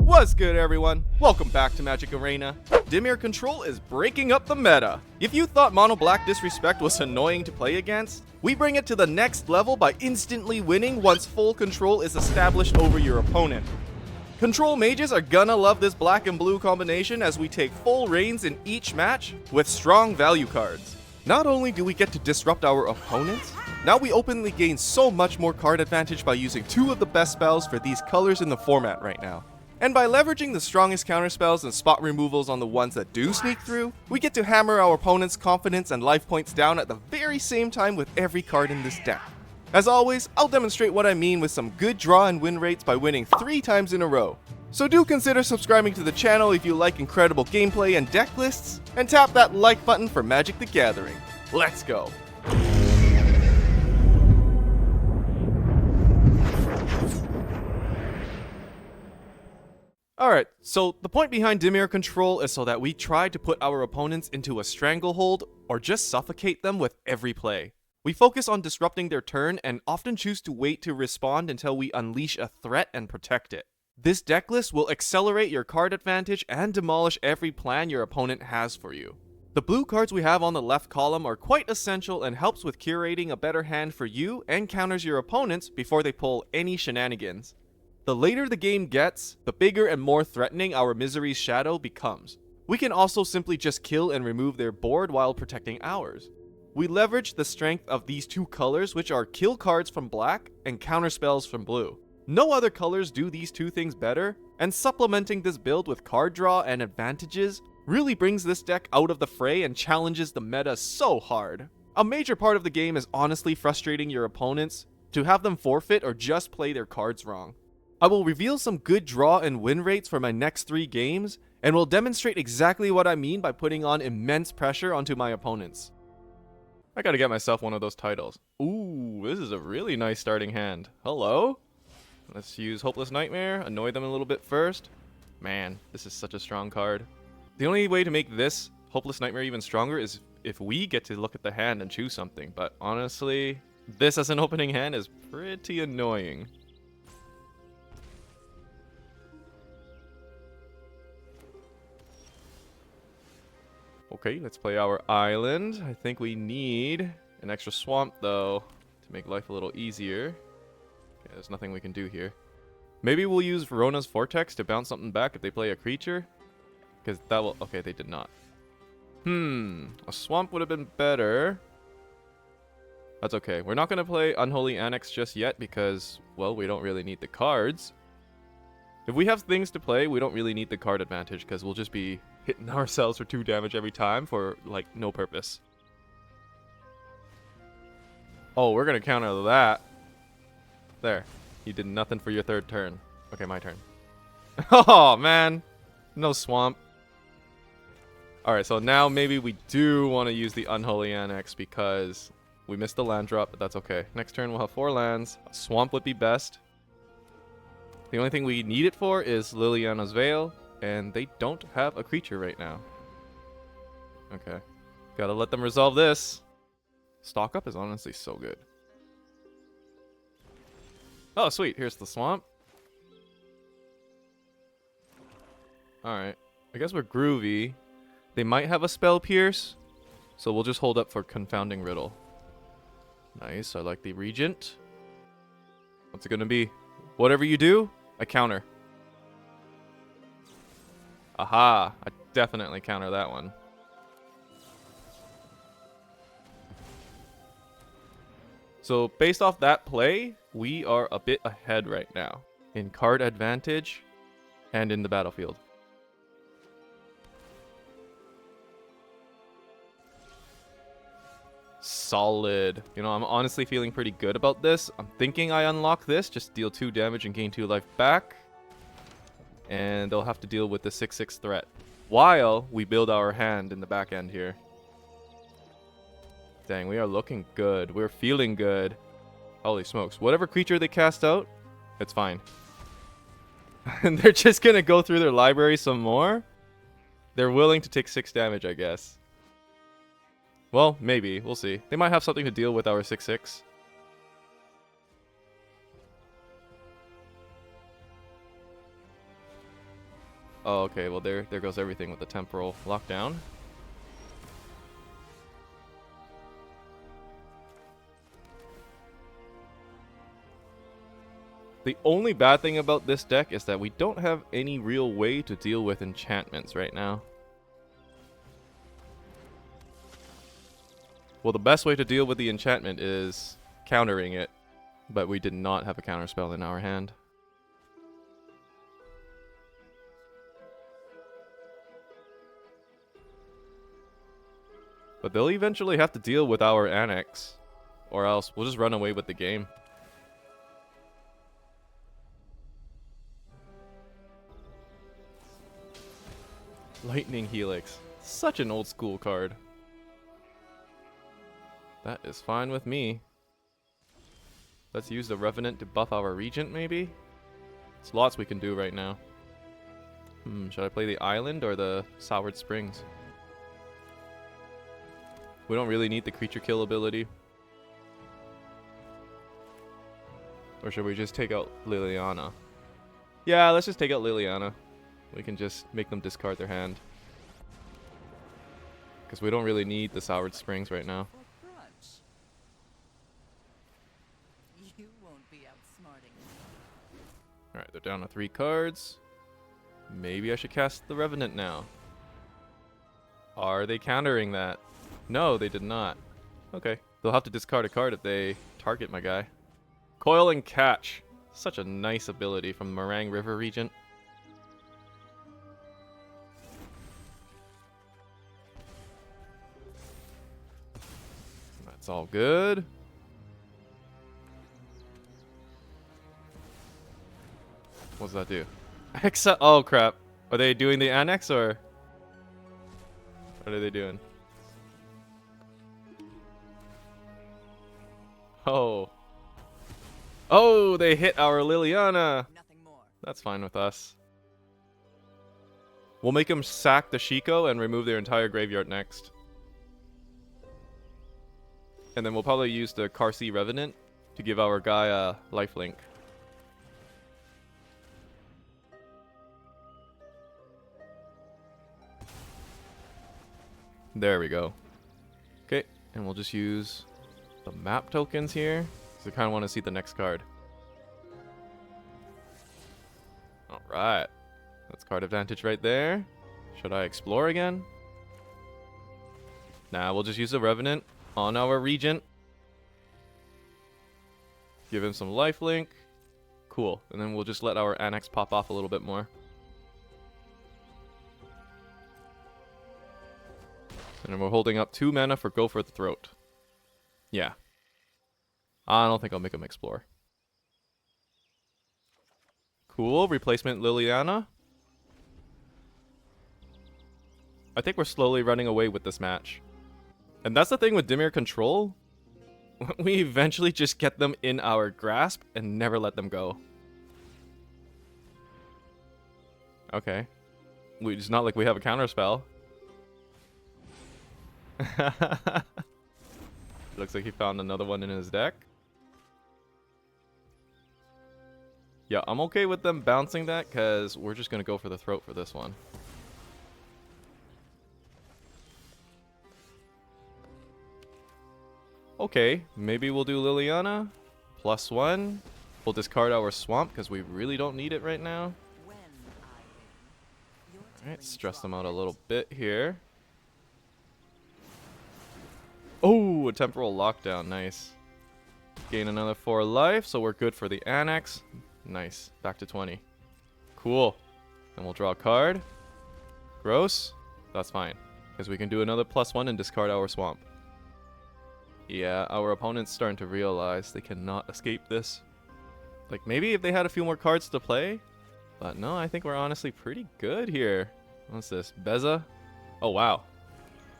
What's good, everyone? Welcome back to Magic Arena. Dimir Control is breaking up the meta. If you thought Mono Black Disrespect was annoying to play against, we bring it to the next level by instantly winning once full control is established over your opponent. Control mages are gonna love this black and blue combination as we take full reigns in each match with strong value cards. Not only do we get to disrupt our opponents, now we openly gain so much more card advantage by using two of the best spells for these colors in the format right now. And by leveraging the strongest counterspells and spot removals on the ones that do sneak through, we get to hammer our opponent's confidence and life points down at the very same time with every card in this deck. As always, I'll demonstrate what I mean with some good draw and win rates by winning 3 times in a row. So do consider subscribing to the channel if you like incredible gameplay and deck lists, and tap that like button for Magic the Gathering. Let's go! Alright, so the point behind Dimir Control is so that we try to put our opponents into a stranglehold or just suffocate them with every play. We focus on disrupting their turn and often choose to wait to respond until we unleash a threat and protect it. This deck list will accelerate your card advantage and demolish every plan your opponent has for you. The blue cards we have on the left column are quite essential and helps with curating a better hand for you and counters your opponents before they pull any shenanigans. The later the game gets, the bigger and more threatening our Misery's Shadow becomes. We can also simply just kill and remove their board while protecting ours. We leverage the strength of these two colors, which are kill cards from black and counter spells from blue. No other colors do these two things better, and supplementing this build with card draw and advantages really brings this deck out of the fray and challenges the meta so hard. A major part of the game is honestly frustrating your opponents to have them forfeit or just play their cards wrong. I will reveal some good draw and win rates for my next 3 games, and will demonstrate exactly what I mean by putting on immense pressure onto my opponents. I gotta get myself one of those titles. Ooh, this is a really nice starting hand. Hello? Let's use Hopeless Nightmare, annoy them a little bit first. Man, this is such a strong card. The only way to make this Hopeless Nightmare even stronger is if we get to look at the hand and choose something, but honestly, this as an opening hand is pretty annoying. Okay, let's play our island. I think we need an extra swamp, though, to make life a little easier. Okay, there's nothing we can do here. Maybe we'll use Verona's Vortex to bounce something back if they play a creature. Because that will... Okay, they did not. A swamp would have been better. That's okay. We're not going to play Unholy Annex just yet because, well, we don't really need the cards. If we have things to play, we don't really need the card advantage because we'll just be hitting ourselves for 2 damage every time for, like, no purpose. Oh, we're gonna counter that. There. You did nothing for your 3rd turn. Okay, my turn. Oh, man. No swamp. Alright, so now maybe we do want to use the Unholy Annex because we missed the land drop, but that's okay. Next turn we'll have 4 lands. A swamp would be best. The only thing we need it for is Liliana's Veil. And they don't have a creature right now. Okay. Gotta let them resolve this. Stock Up is honestly so good. Oh, sweet. Here's the swamp. Alright. I guess we're groovy. They might have a Spell Pierce. So we'll just hold up for Confounding Riddle. Nice. I like the Regent. What's it gonna be? Whatever you do, I counter. Aha! I definitely counter that one. So based off that play, we are a bit ahead right now in card advantage and in the battlefield. Solid. You know, I'm honestly feeling pretty good about this. I'm thinking I unlock this, just deal 2 damage and gain 2 life back. And they'll have to deal with the 6/6 threat while we build our hand in the back end here. Dang, we are looking good. We're feeling good. Holy smokes. Whatever creature they cast out, it's fine. And they're just gonna go through their library some more? They're willing to take 6 damage, I guess. Well, maybe. We'll see. They might have something to deal with our 6/6. Oh, okay, well there goes everything with the temporal lockdown. The only bad thing about this deck is that we don't have any real way to deal with enchantments right now. Well, the best way to deal with the enchantment is countering it, but we did not have a counterspell in our hand. But they'll eventually have to deal with our annex, or else we'll just run away with the game. Lightning Helix. Such an old school card. That is fine with me. Let's use the Revenant to buff our Regent, maybe? There's lots we can do right now. Should I play the Island or the Soured Springs? We don't really need the creature kill ability. Or should we just take out Liliana? Yeah, let's just take out Liliana. We can just make them discard their hand. Because we don't really need the Soured Springs right now. Alright, they're down to 3 cards. Maybe I should cast the Revenant now. Are they countering that? No, they did not. Okay. They'll have to discard a card if they target my guy. Coil and Catch. Such a nice ability from the Meringue River Regent. That's all good. What does that do? Except, oh crap. Are they doing the annex or what are they doing? Oh. Oh, they hit our Liliana. That's fine with us. We'll make them sack the Shiko and remove their entire graveyard next. And then we'll probably use the Karsi Revenant to give our guy a lifelink. There we go. Okay, and we'll just use the map tokens here, because I kind of want to see the next card. Alright. That's card advantage right there. Should I explore again? Nah, we'll just use the Revenant on our Regent. Give him some lifelink. Cool. And then we'll just let our Annex pop off a little bit more. And then we're holding up 2 mana for Go for the Throat. Yeah. I don't think I'll make him explore. Cool. Replacement Liliana. I think we're slowly running away with this match. And that's the thing with Dimir Control. We eventually just get them in our grasp and never let them go. Okay. It's not like we have a counterspell. Looks like he found another one in his deck. Yeah, I'm okay with them bouncing that because we're just going to go for the throat for this one. Okay, maybe we'll do Liliana. +1. We'll discard our swamp because we really don't need it right now. Alright, stress them out a little bit here. Oh, a temporal lockdown. Nice. Gain another 4 life, so we're good for the Annex. Nice. Back to 20. Cool. And we'll draw a card. Gross. That's fine. Because we can do another +1 and discard our swamp. Yeah, our opponent's starting to realize they cannot escape this. Like, maybe if they had a few more cards to play. But no, I think we're honestly pretty good here. What's this? Beza? Oh, wow.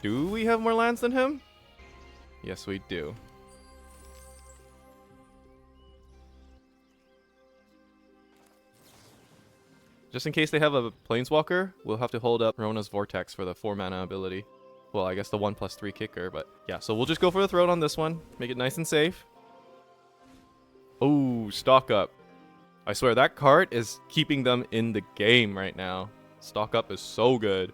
Do we have more lands than him? Yes, we do. Just in case they have a Planeswalker, we'll have to hold up Rona's Vortex for the 4 mana ability. Well, I guess the 1+3 kicker, but yeah. So we'll just go for the throat on this one. Make it nice and safe. Oh, stock up. I swear, that card is keeping them in the game right now. Stock up is so good.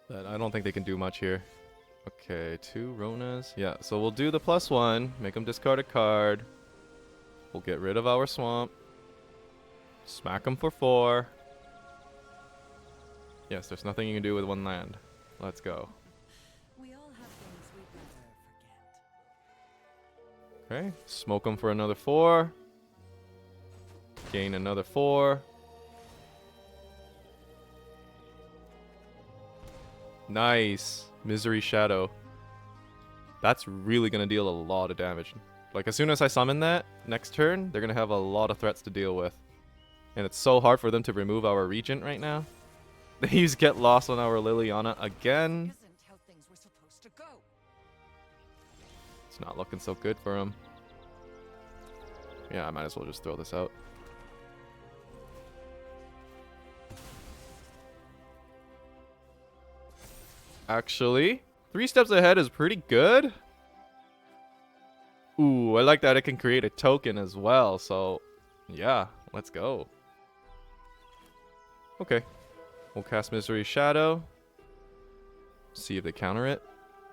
But I don't think they can do much here. Okay, 2 Ronas. Yeah, so we'll do the +1. Make them discard a card. We'll get rid of our swamp. Smack them for 4. Yes, there's nothing you can do with 1 land. Let's go. We all have things we'd rather forget. Okay, smoke them for another 4. Gain another 4. Nice. Misery Shadow. That's really going to deal a lot of damage. Like, as soon as I summon that, next turn, they're going to have a lot of threats to deal with. And it's so hard for them to remove our Regent right now. They use Get Lost on our Liliana again. Isn't how things were supposed to go. It's not looking so good for him. Yeah, I might as well just throw this out. Actually, 3 steps ahead is pretty good. Ooh, I like that it can create a token as well. So, yeah, let's go. Okay. We'll cast Misery Shadow. See if they counter it.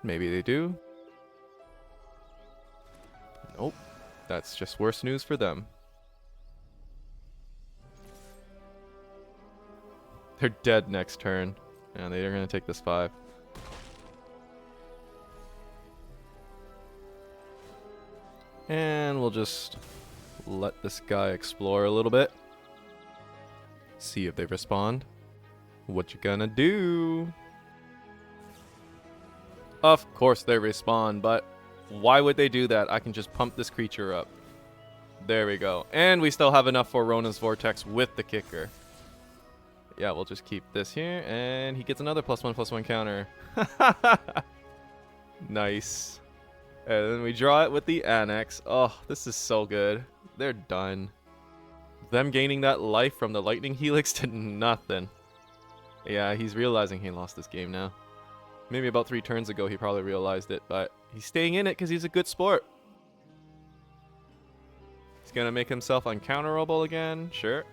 Maybe they do. Nope. That's just worse news for them. They're dead next turn. And they're going to take this 5. And we'll just let this guy explore a little bit. See if they respond. What you gonna do? Of course they respond, but why would they do that? I can just pump this creature up. There we go. And we still have enough for Rona's Vortex with the kicker. Yeah, we'll just keep this here. And he gets another +1/+1 counter. Nice. And then we draw it with the Annex. Oh, this is so good. They're done. Them gaining that life from the Lightning Helix did nothing. Yeah, he's realizing he lost this game now. Maybe about 3 turns ago he probably realized it, but he's staying in it because he's a good sport. He's going to make himself uncounterable again, sure.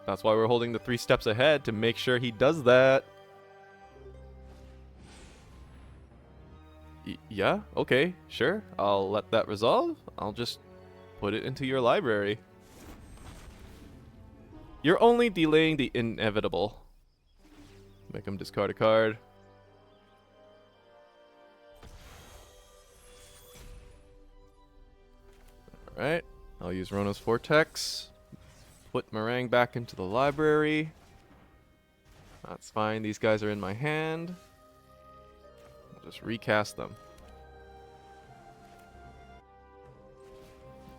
That's why we're holding the 3 steps ahead, to make sure he does that. Yeah, okay, sure. I'll let that resolve. I'll just put it into your library. You're only delaying the inevitable. Make him discard a card. Alright, I'll use Rona's Vortex. Put Meringue back into the library. That's fine, these guys are in my hand. I'll just recast them.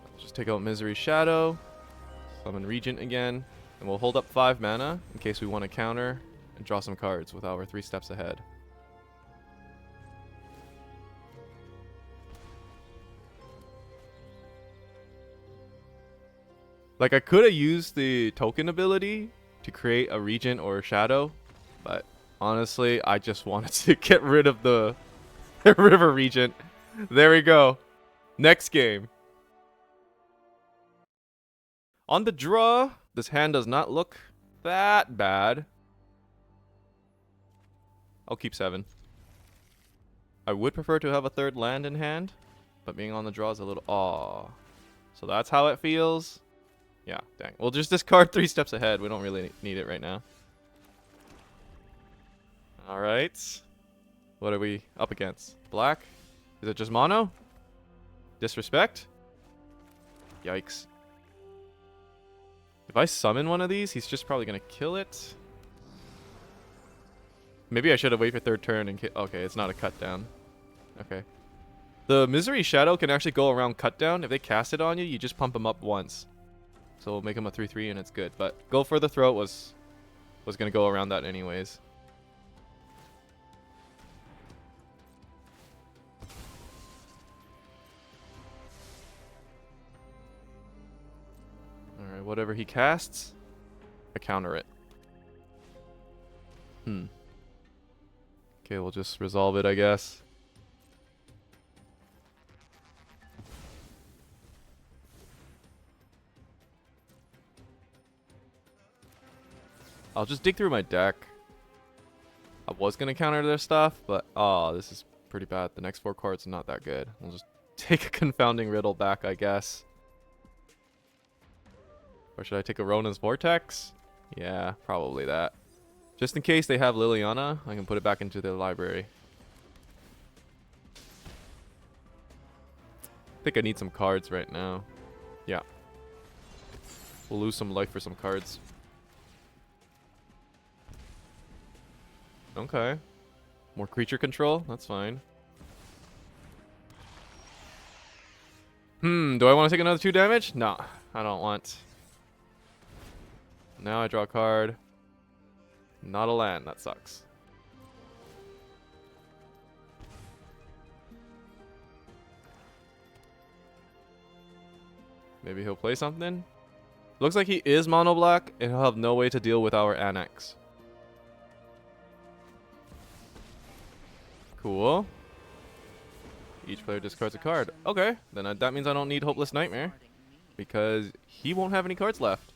I'll just take out Misery Shadow. Summon Regent again. And we'll hold up 5 mana in case we want to counter and draw some cards with our 3 steps ahead. Like, I could have used the token ability to create a Regent or a Shadow, but honestly, I just wanted to get rid of the River Regent. There we go. Next game. On the draw, this hand does not look that bad. I'll keep 7. I would prefer to have a 3rd land in hand, but being on the draw is a little... Aww. So that's how it feels. Yeah, dang. We'll just discard 3 steps ahead. We don't really need it right now. Alright. What are we up against? Black? Is it just mono? Disrespect? Yikes. If I summon one of these, he's just probably going to kill it. Maybe I should have waited for 3rd turn and... Okay, it's not a cut down. Okay. The Misery Shadow can actually go around cut down. If they cast it on you, you just pump him up once. So we'll make him a 3/3 and it's good. But Go for the Throat was going to go around that anyways. Alright, whatever he casts, I counter it. Okay, we'll just resolve it, I guess. I'll just dig through my deck. I was going to counter their stuff, but oh, this is pretty bad. The next 4 cards are not that good. We'll just take a Confounding Riddle back, I guess. Or should I take a Rona's Vortex? Yeah, probably that. Just in case they have Liliana, I can put it back into their library. I think I need some cards right now. Yeah. We'll lose some life for some cards. Okay. More creature control? That's fine. Do I want to take another 2 damage? No, I don't want. Now I draw a card. Not a land, that sucks. Maybe he'll play something? Looks like he is mono black, and he'll have no way to deal with our Annex. Cool. Each player discards a card. Okay, then that means I don't need Hopeless Nightmare, because he won't have any cards left.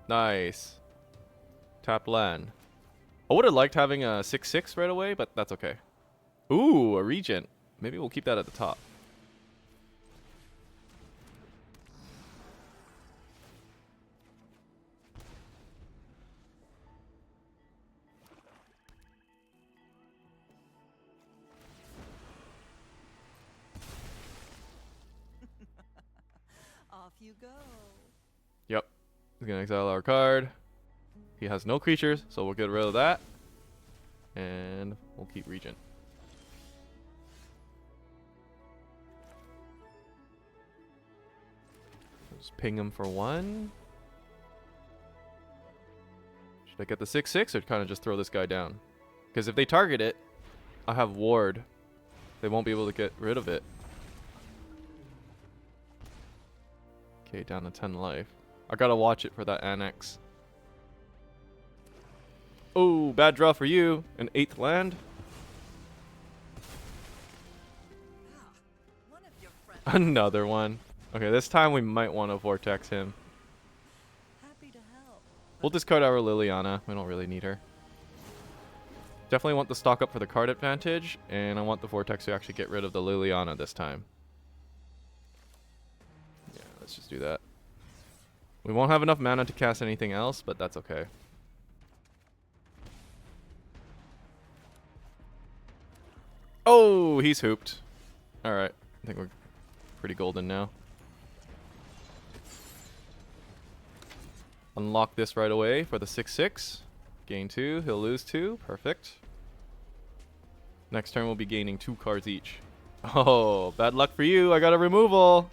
Nice. Tap land. I would have liked having a 6/6 right away, but that's okay. Ooh, a Regent. Maybe we'll keep that at the top. Off you go. Yep. He's going to exile our card. He has no creatures, so we'll get rid of that. And we'll keep Regent. Just ping him for 1. Should I get the 6/6 or kind of just throw this guy down? Because if they target it, I have Ward. They won't be able to get rid of it. Okay, down to 10 life. I gotta watch it for that Annex. Oh, bad draw for you. An 8th land. One of your friends. Another one. Okay, this time we might want to Vortex him. Happy to help. We'll discard our Liliana. We don't really need her. Definitely want the stock up for the card advantage, and I want the Vortex to actually get rid of the Liliana this time. Yeah, let's just do that. We won't have enough mana to cast anything else, but that's okay. Oh, he's hooped. Alright, I think we're pretty golden now. Unlock this right away for the 6/6. Gain 2, he'll lose 2. Perfect. Next turn we'll be gaining 2 cards each. Oh, bad luck for you. I got a removal.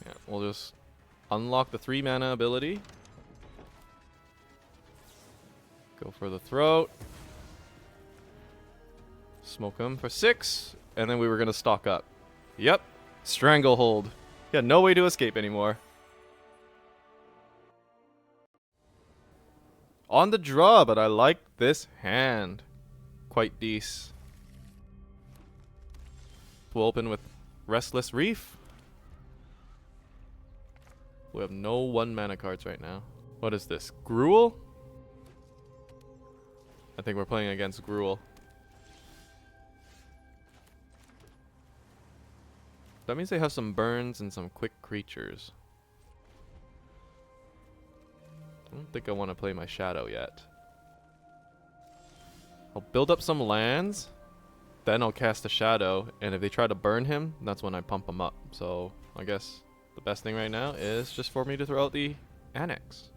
Yeah, we'll just unlock the 3 mana ability. Go for the throat. Smoke him for 6. And then we were going to stock up. Yep. Stranglehold. He had no way to escape anymore. On the draw, but I like this hand. Quite decent. We'll open with Restless Reef. We have no 1 mana cards right now. What is this? Gruul? I think we're playing against Gruul. That means they have some burns and some quick creatures. I don't think I want to play my Shadow yet. I'll build up some lands, then I'll cast a Shadow, and if they try to burn him, that's when I pump him up. So I guess the best thing right now is just for me to throw out the Annex.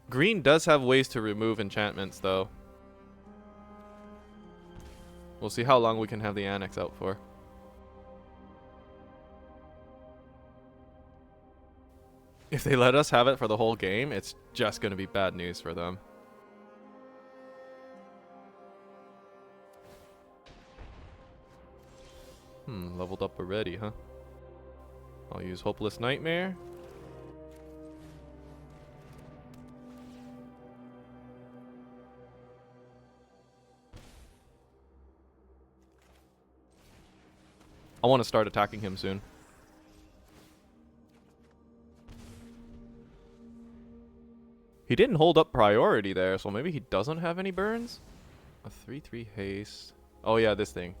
Green does have ways to remove enchantments, though. We'll see how long we can have the Annex out for. If they let us have it for the whole game, it's just going to be bad news for them. Leveled up already, huh? I'll use Hopeless Nightmare. I want to start attacking him soon. He didn't hold up priority there, so maybe he doesn't have any burns? A 3/3 haste. Oh yeah, this thing.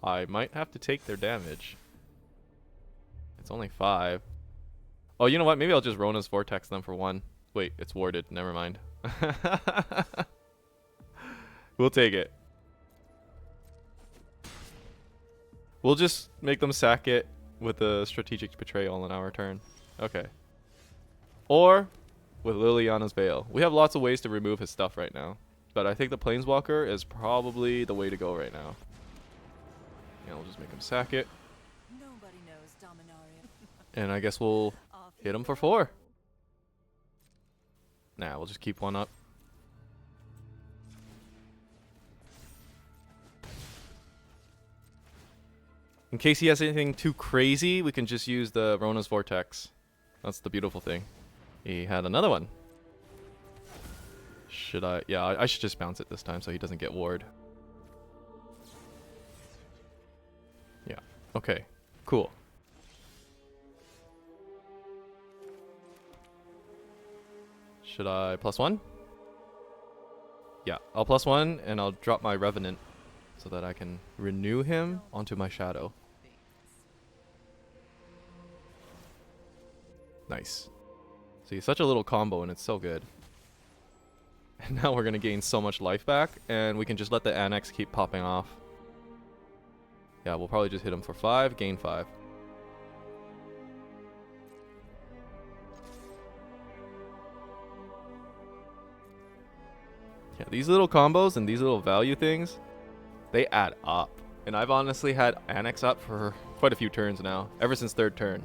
I might have to take their damage. It's only 5. Oh, you know what? Maybe I'll just Rona's Vortex them for 1. Wait, it's warded. Never mind. We'll take it. We'll just make them sack it with a strategic betrayal on our turn. Okay. Or with Liliana's Veil. We have lots of ways to remove his stuff right now. But I think the Planeswalker is probably the way to go right now. Yeah, we'll just make him sack it. Nobody knows Dominaria. And I guess we'll hit him for 4. Nah, we'll just keep 1 up. In case he has anything too crazy, we can just use the Rona's Vortex. That's the beautiful thing. He had another one. Should I? Yeah, I should just bounce it this time so he doesn't get ward. Yeah. Okay. Cool. Should I +1? Yeah, I'll +1 and I'll drop my Revenant so that I can renew him onto my Shadow. Nice. See, such a little combo and it's so good. And now we're going to gain so much life back and we can just let the Annex keep popping off. Yeah, we'll probably just hit him for 5, gain 5. Yeah, these little combos and these little value things, they add up. And I've honestly had Annex up for quite a few turns now, ever since 3rd turn.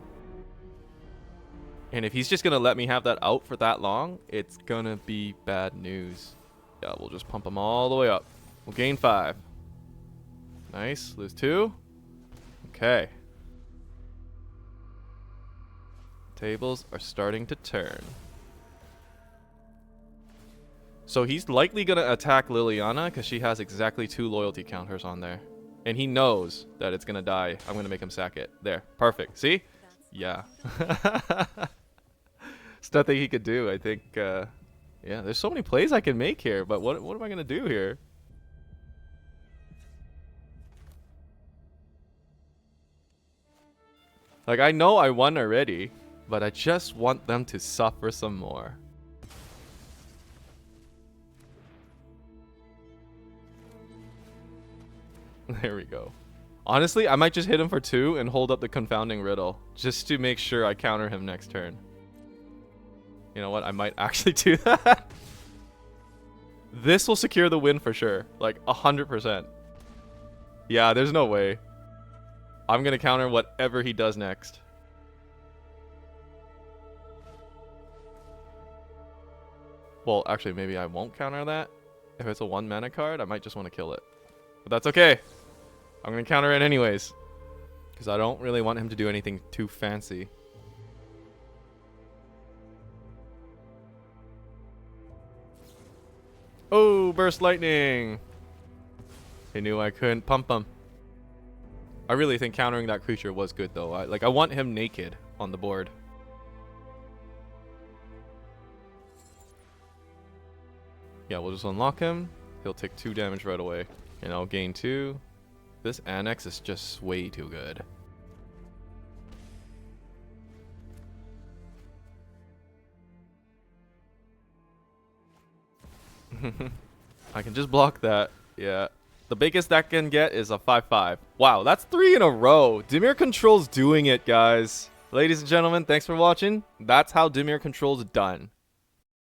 And if he's just going to let me have that out for that long, it's going to be bad news. Yeah, we'll just pump him all the way up. We'll gain 5. Nice. Lose 2. Okay. Tables are starting to turn. So he's likely going to attack Liliana because she has exactly 2 loyalty counters on there. And he knows that it's going to die. I'm going to make him sack it. There. Perfect. See? Yeah. It's nothing he could do. I think, yeah, there's so many plays I can make here, but what am I going to do here? Like, I know I won already, but I just want them to suffer some more. There we go. Honestly, I might just hit him for 2 and hold up the Confounding Riddle, just to make sure I counter him next turn. You know what? I might actually do that. This will secure the win for sure. Like, 100%. Yeah, there's no way. I'm going to counter whatever he does next. Well, actually, maybe I won't counter that. If it's a 1 mana card, I might just want to kill it. But that's okay. I'm going to counter it anyways. Because I don't really want him to do anything too fancy. Oh, Burst Lightning! He knew I couldn't pump him. I really think countering that creature was good though. I want him naked on the board. Yeah, we'll just unlock him. He'll take 2 damage right away. And I'll gain 2. This Annex is just way too good. I can just block that. Yeah. The biggest that can get is a 5/5. Wow, that's 3 in a row. Dimir Control's doing it, guys. Ladies and gentlemen, thanks for watching. That's how Dimir Control's done.